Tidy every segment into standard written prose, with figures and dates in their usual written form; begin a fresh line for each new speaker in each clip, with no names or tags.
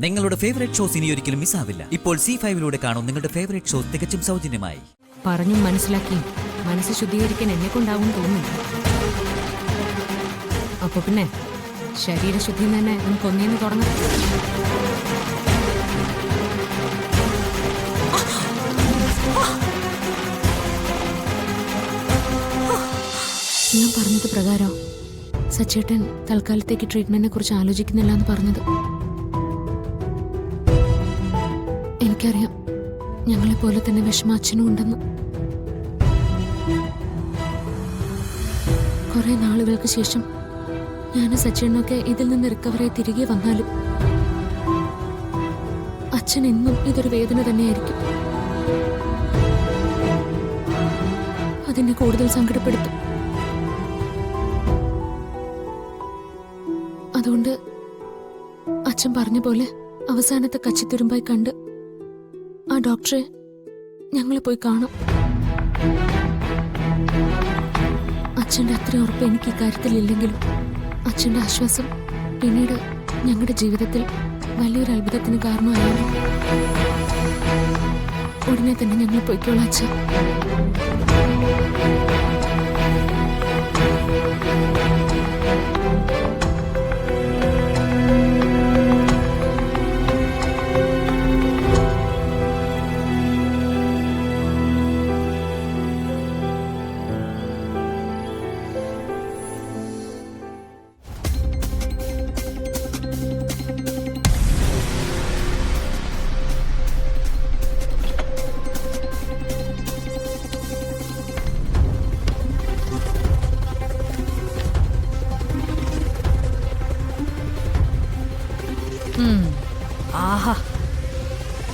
നിങ്ങളുടെ favourite shows ഇനി ഒരിക്കലും മിസ്സാവില്ല. ഇപ്പോൾ C5 കാണും നിങ്ങളുടെ ഫേവറേറ്റ് ഷോസ് തികച്ചും സൗജന്യമായി.
പറഞ്ഞും മനസ്സിലാക്കിയും മനസ്സ് ശുദ്ധീകരിക്കാൻ എന്നെ കൊണ്ടാവും തോന്നുന്നു. അപ്പൊ പിന്നെ ശരീരശുദ്ധി തന്നെ നമുക്ക് ഒന്നേന്ന് തുടങ്ങാം. ഞാൻ പറഞ്ഞത് പ്രകാരം സച്ചേട്ടൻ തൽക്കാലത്തേക്ക് ട്രീറ്റ്മെന്റിനെ കുറിച്ച് ആലോചിക്കുന്നില്ല എന്ന് പറഞ്ഞത്. എനിക്കറിയാം ഞങ്ങളെ പോലെ തന്നെ വിഷമ അച്ഛനും ഉണ്ടെന്ന്. കുറെ നാളുകൾക്ക് ശേഷം ഞാനും സച്ചേട്ടനൊക്കെ ഇതിൽ നിന്ന് റിക്കവറായി തിരികെ വന്നാലും അച്ഛൻ എന്നും ഇതൊരു വേദന തന്നെയായിരിക്കും. അതെന്നെ കൂടുതൽ സങ്കടപ്പെടുത്തും. അതുകൊണ്ട് അച്ഛൻ പറഞ്ഞ പോലെ അവസാനത്തെ കച്ചിത്തുരുമ്പായി കണ്ട് ആ ഡോക്ടറെ ഞങ്ങളെ പോയി കാണാം. അച്ഛൻ്റെ അത്ര ഉറപ്പ് എനിക്ക് ഇക്കാര്യത്തിലില്ലെങ്കിലും അച്ഛൻ്റെ ആശ്വാസം പിന്നീട് ഞങ്ങളുടെ ജീവിതത്തിൽ വലിയൊരു അത്ഭുതത്തിന് കാരണമായാലും ഉടനെ തന്നെ ഞങ്ങൾ പോയിക്കോളാം അച്ഛൻ. ആഹാ,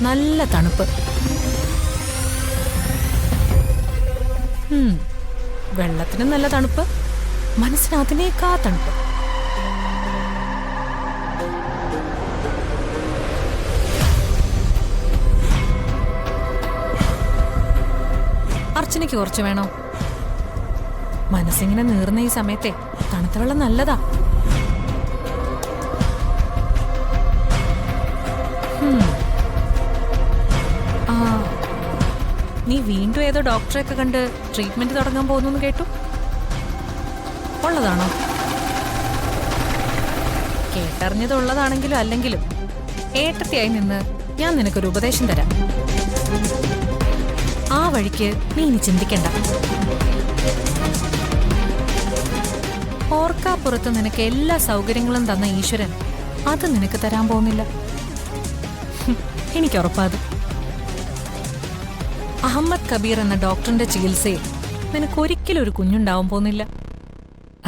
നല്ല തണുപ്പ്. വെള്ളത്തിന് നല്ല തണുപ്പ്, മനസ്സിന് അതിനേക്കാ തണുപ്പ്. അർച്ചനയ്ക്ക് കുറച്ച് വേണോ? മനസ്സിങ്ങനെ നീർന്ന ഈ സമയത്തെ തണുത്ത വെള്ളം നല്ലതാ. നീ വീണ്ടും ഏതോ ഡോക്ടറെയൊക്കെ കണ്ട് ട്രീറ്റ്മെന്റ് തുടങ്ങാൻ പോകുന്നു കേട്ടു. ഉള്ളതാണോ? കേട്ടറിഞ്ഞത് ഉള്ളതാണെങ്കിലും അല്ലെങ്കിലും ഏട്ടത്തിയായി നിന്ന് ഞാൻ നിനക്കൊരു ഉപദേശം തരാം. ആ വഴിക്ക് നീ ഇനി ചിന്തിക്കണ്ട. ഓർക്കാപ്പുറത്ത് നിനക്ക് എല്ലാ സൗകര്യങ്ങളും തന്ന ഈശ്വരൻ അത് നിനക്ക് തരാൻ പോകുന്നില്ല. എനിക്കുറപ്പാത്. അഹമ്മദ് കബീർ എന്ന ഡോക്ടറിന്റെ ചികിത്സയിൽ നിനക്ക് ഒരിക്കലും ഒരു കുഞ്ഞുണ്ടാവാൻ പോകുന്നില്ല.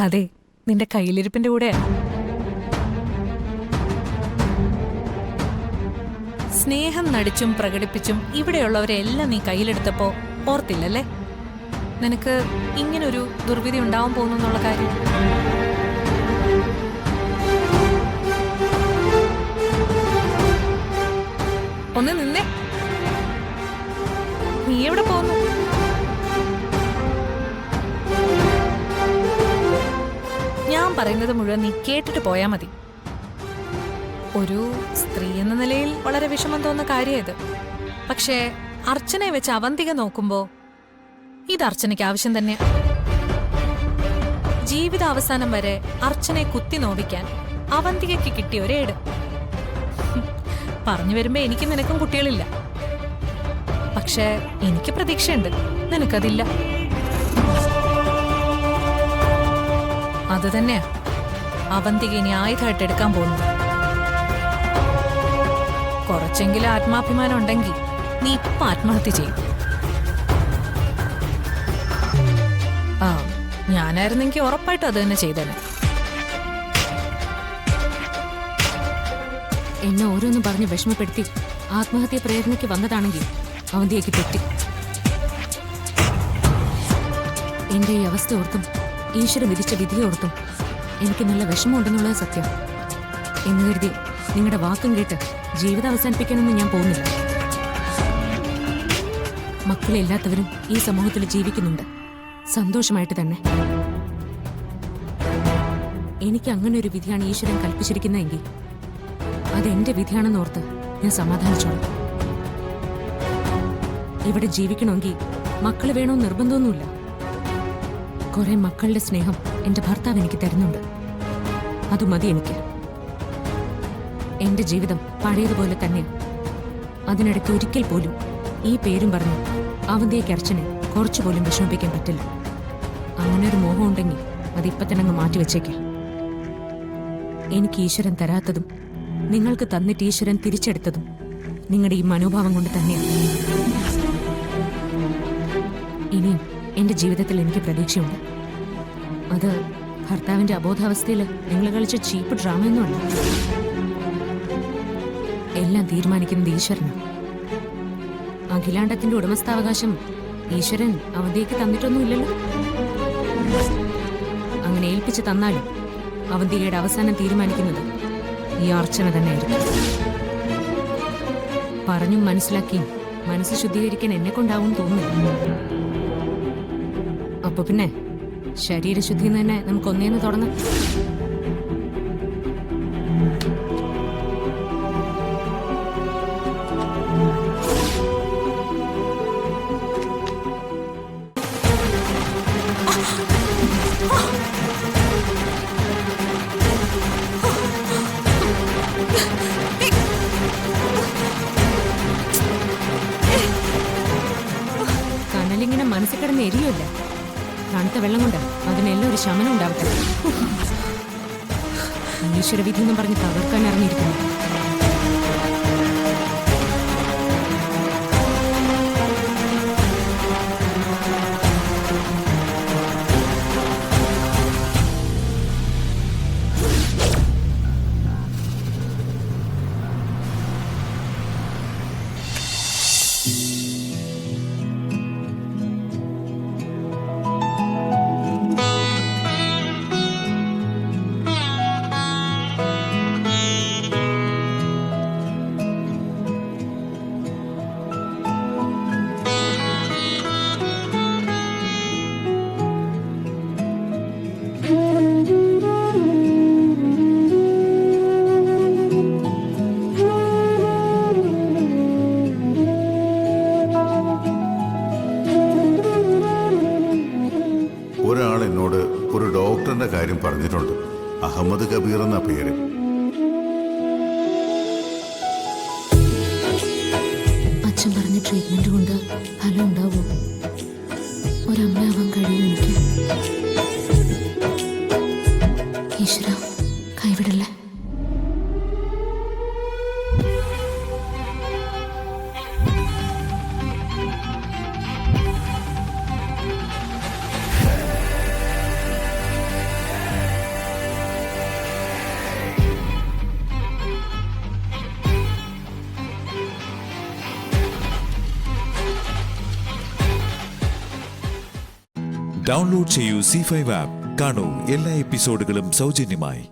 അതെ, നിന്റെ കയ്യിലിരിപ്പിന്റെ കൂടെയാ. സ്നേഹം നടിച്ചും പ്രകടിപ്പിച്ചും ഇവിടെയുള്ളവരെ എല്ലാം നീ കയ്യിലെടുത്തപ്പോ ഓർത്തില്ലല്ലേ നിനക്ക് ഇങ്ങനൊരു ദുർവിധി ഉണ്ടാവാൻ പോകുന്നു എന്നുള്ള കാര്യം? ഒന്ന് നിന്നേ. നീ എവിടെ പോകുന്നു? ഞാൻ പറയുന്നത് മുഴുവൻ നീ കേട്ടിട്ട് പോയാ മതി. ഒരു സ്ത്രീ എന്ന നിലയിൽ വളരെ വിഷമം തോന്നുന്ന കാര്യം ഇത്. പക്ഷേ അർച്ചനയെ വെച്ച് അവന്തിക നോക്കുമ്പോ ഇത് അർച്ചനയ്ക്ക് ആവശ്യം തന്നെ. ജീവിതാവസാനം വരെ അർച്ചനയെ കുത്തി നോവിക്കാൻ അവന്തികയ്ക്ക് കിട്ടിയ ഒരേട്. പറഞ്ഞു വരുമ്പോ എനിക്കും നിനക്കും കുട്ടികളില്ല. പക്ഷേ എനിക്ക് പ്രതീക്ഷയുണ്ട്, നിനക്കതില്ല. അത് തന്നെയാ അവന്തിക ഇനി ആയുധമായിട്ട് എടുക്കാൻ പോകുന്നത്. കുറച്ചെങ്കിലും ആത്മാഭിമാനം ഉണ്ടെങ്കിൽ നീ ഇപ്പൊ ആത്മഹത്യ ചെയ്യും. ഞാനായിരുന്നെങ്കിൽ ഉറപ്പായിട്ടും അത് തന്നെ ചെയ്തേനെ. എന്നെ ഓരോന്നും പറഞ്ഞ് വിഷമപ്പെടുത്തി ആത്മഹത്യ പ്രേരണയ്ക്ക് വന്നതാണെങ്കിൽ അവന്തിയേക്ക് തെറ്റി. എന്റെ ഈ അവസ്ഥ ഓർത്തും ഈശ്വരൻ വിധിച്ച വിധിയോർത്തും എനിക്ക് നല്ല വിഷമമുണ്ടെന്നുള്ളത് സത്യം. എന്ന് കരുതി നിങ്ങളുടെ വാക്കും കേട്ട് ജീവിതം അവസാനിപ്പിക്കാനൊന്നും ഞാൻ പോകുന്നില്ല. മക്കളില്ലാത്തവരും ഈ സമൂഹത്തിൽ ജീവിക്കുന്നുണ്ട്, സന്തോഷമായിട്ട് തന്നെ. എനിക്ക് അങ്ങനെ ഒരു വിധിയാണ് ഈശ്വരൻ കൽപ്പിച്ചിരിക്കുന്നതെങ്കിൽ
അതെന്റെ വിധിയാണെന്ന് ഓർത്ത് ഞാൻ സമാധാനിച്ചോളാം. ഇവിടെ ജീവിക്കണമെങ്കിൽ മക്കള് വേണമെന്ന് നിർബന്ധമൊന്നുമില്ല. കുറെ മക്കളുടെ സ്നേഹം എന്റെ ഭർത്താവ് എനിക്ക് തരുന്നുണ്ട്. അത് മതി എനിക്ക്. എന്റെ ജീവിതം പഴയതുപോലെ തന്നെ. അതിനിടയ്ക്ക് ഒരിക്കൽ പോലും ഈ പേരും പറഞ്ഞ് അവന്തിയേക്ക് അർച്ചനെ കുറച്ചുപോലും വിഷമിപ്പിക്കാൻ പറ്റില്ല. അങ്ങനെ ഒരു മോഹം ഉണ്ടെങ്കിൽ അതിപ്പോ തന്നെ അങ്ങ് മാറ്റിവെച്ചേക്കാം. എനിക്ക് ഈശ്വരൻ തരാത്തതും നിങ്ങൾക്ക് തന്നിട്ട് ഈശ്വരൻ തിരിച്ചെടുത്തതും നിങ്ങളുടെ ഈ മനോഭാവം കൊണ്ട് തന്നെയാണ്. ഇനിയും എന്റെ ജീവിതത്തിൽ എനിക്ക് പ്രതീക്ഷയുണ്ട്. അത് ഭർത്താവിന്റെ അബോധാവസ്ഥയിൽ നിങ്ങൾ കളിച്ച ചീപ്പ് ഡ്രാമയൊന്നുമല്ല. എല്ലാം തീരുമാനിക്കുന്നത് ഈശ്വരനാണ്. അഖിലാണ്ടത്തിന്റെ ഉടമസ്ഥാവകാശം ഈശ്വരൻ അവന്തിയേക്ക് തന്നിട്ടൊന്നുമില്ലല്ലോ. അങ്ങനെ ഏൽപ്പിച്ച് തന്നാലും അവന്തികയുടെ അവസാനം തീരുമാനിക്കുന്നത് ഈ അർച്ചന തന്നെയായിരിക്കും. പറഞ്ഞും മനസ്സിലാക്കിയും മനസ്സ് ശുദ്ധീകരിക്കാൻ എന്നെ കൊണ്ടാവും തോന്നുന്നു. അപ്പൊ പിന്നെ ശരീരശുദ്ധി തന്നെ നമുക്ക് ഒന്നേന്ന് തുടങ്ങാം. കനലിങ്ങനെ മനസ്സിൽ കിടന്ന് എരിയല്ല. തണുത്ത വെള്ളം കൊണ്ട് അതിനെല്ലാം ഒരു ശമനം ഉണ്ടാവട്ടെ. ഈശ്വരവിധി എന്നും പറഞ്ഞ് തകർക്കാൻ ഇറങ്ങിയിരിക്കുന്നു.
ഒരാൾ എന്നോട് ഒരു ഡോക്ടറിന്റെ കാര്യം പറഞ്ഞിട്ടുണ്ട്. അഹമ്മദ് കബീർ എന്ന പേര്.
അച്ഛൻ പറഞ്ഞ ട്രീറ്റ്മെന്റ് കൊണ്ട് ഫലം ഉണ്ടാവോ? ഒരമ്മയാവാൻ കഴിയും എനിക്ക്? ഈശ്വര, കൈവിടല്ലേ.
ഡൗൺലോഡ് ചെയ്യൂ C5 ആപ്പ്. കാണൂ എല്ലാ എപ്പിസോഡുകളും സൗജന്യമായി.